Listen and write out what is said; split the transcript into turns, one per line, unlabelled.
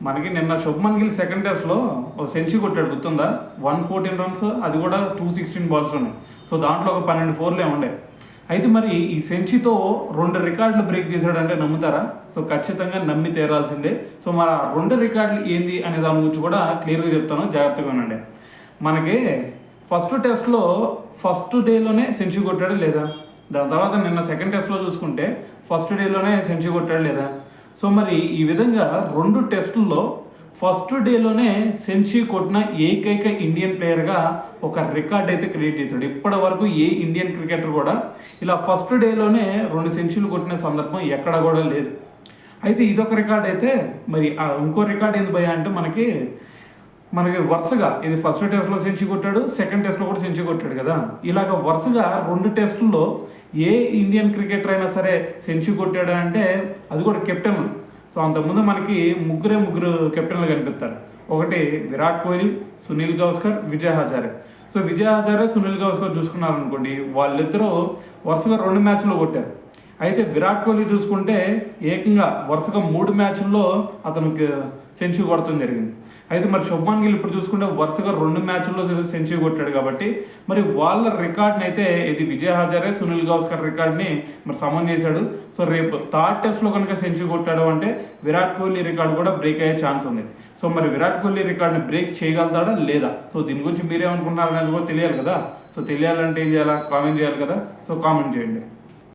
మనకి నిన్న శుభ్మన్ గిల్ సెకండ్ టెస్ట్లో ఒక సెంచరీ కొట్టాడు, గుర్తుందా? 114 రన్స్, అది కూడా 216 బాల్స్ ఉన్నాయి. సో దాంట్లో ఒక 12 ఫోర్లే ఉండే. అయితే మరి ఈ సెంచరీతో 2 రికార్డులు బ్రేక్ చేశాడంటే నమ్ముతారా? సో ఖచ్చితంగా నమ్మి తీరాల్సిందే. సో మరి ఆ 2 రికార్డులు ఏంది అనే దాని గురించి కూడా క్లియర్గా చెప్తాను, జాగ్రత్తగా వినండి. మనకి ఫస్ట్ టెస్ట్లో ఫస్ట్ డేలోనే సెంచరీ కొట్టాడు లేదా? దాని తర్వాత నిన్న సెకండ్ టెస్ట్లో చూసుకుంటే ఫస్ట్ డేలోనే సెంచరీ కొట్టాడు లేదా? సో మరి ఈ విధంగా 2 టెస్టుల్లో ఫస్ట్ డేలోనే సెంచరీ కొట్టిన ఏకైక ఇండియన్ ప్లేయర్గా ఒక రికార్డ్ అయితే క్రియేట్ చేశాడు. ఇప్పటి వరకు ఏ ఇండియన్ క్రికెటర్ కూడా ఇలా ఫస్ట్ డేలోనే 2 సెంచరీలు కొట్టిన సందర్భం ఎక్కడ కూడా లేదు. అయితే ఇదొక రికార్డ్ అయితే, మరి ఇంకో రికార్డ్ ఏంది భయ అంటే మనకి వరుసగా ఇది ఫస్ట్ టెస్ట్లో సెంచరీ కొట్టాడు, సెకండ్ టెస్ట్లో కూడా సెంచరీ కొట్టాడు కదా. ఇలాగ వరుసగా 2 టెస్టుల్లో ఏ ఇండియన్ క్రికెటర్ అయినా సరే సెంచరీ కొట్టాడు అంటే అది కూడా కెప్టెన్లు. సో అంతకుముందు మనకి ముగ్గురు కెప్టెన్లు కనిపిస్తారు. ఒకటి విరాట్ కోహ్లీ, సునీల్ గవాస్కర్, విజయ్ హజారే. సో విజయ్ హజారే, సునీల్ గవాస్కర్ చూసుకున్నారనుకోండి, వాళ్ళిద్దరూ వరుసగా 2 మ్యాచ్లు కొట్టారు. అయితే విరాట్ కోహ్లీ చూసుకుంటే ఏకంగా వరుసగా 3 మ్యాచ్ల్లో అతనికి సెంచరీ కొడతాం జరిగింది. అయితే మరి శుభ్మన్ గిల్ ఇప్పుడు చూసుకుంటే వరుసగా 2 మ్యాచ్ల్లో సెంచరీ కొట్టాడు కాబట్టి మరి వాళ్ళ రికార్డ్ని అయితే ఇది విజయ్ హజారే, సునీల్ గవాస్కర్ రికార్డ్ని మరి సమన్ చేశాడు. సో రేపు థర్డ్ టెస్ట్లో కనుక సెంచరీ కొట్టాడు అంటే విరాట్ కోహ్లీ రికార్డు కూడా బ్రేక్ అయ్యే ఛాన్స్ ఉంది. సో మరి విరాట్ కోహ్లీ రికార్డ్ని బ్రేక్ చేయగలుగుతాడా లేదా? సో దీని గురించి మీరేమనుకుంటున్నారు అనేది కూడా తెలియాలి కదా. సో తెలియాలంటే ఏం చేయాలా? కామెంట్ చేయాలి కదా. సో కామెంట్ చేయండి.